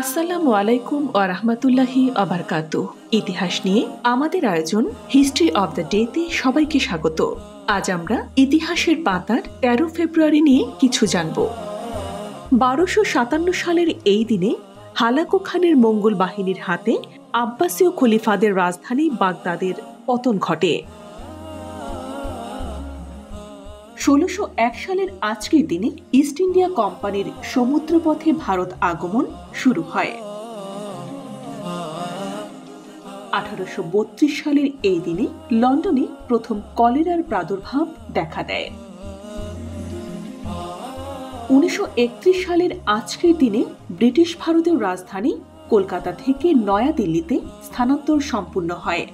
আসসালামু আলাইকুম ওয়া রাহমাতুল্লাহি ওয়া বারাকাতুহু। ইতিহাস নিয়ে আমাদের আয়োজন হিস্ট্রি অব দ্য ডেতে সবাইকে স্বাগত। আজ আমরা ইতিহাসের পাতার ১৩ ফেব্রুয়ারি নিয়ে কিছু জানব। ১২৫৭ সালের এই দিনে হালাকু খানের মঙ্গোল বাহিনীর হাতে আব্বাসীয় খলিফাদের রাজধানী বাগদাদের পতন ঘটে। ১৬০১ সালের আজকের দিনে ইস্ট ইন্ডিয়া কোম্পানির সমুদ্রপথে ভারত আগমন শুরু হয়। ১৮৩২ সালের এই দিনে লন্ডনে প্রথম কলেরার প্রাদুর্ভাব দেখা দেয়। ১৯৩১ সালের আজকের দিনে ব্রিটিশ ভারতের রাজধানী কলকাতা থেকে নয়াদিল্লিতে স্থানান্তর সম্পূর্ণ হয়।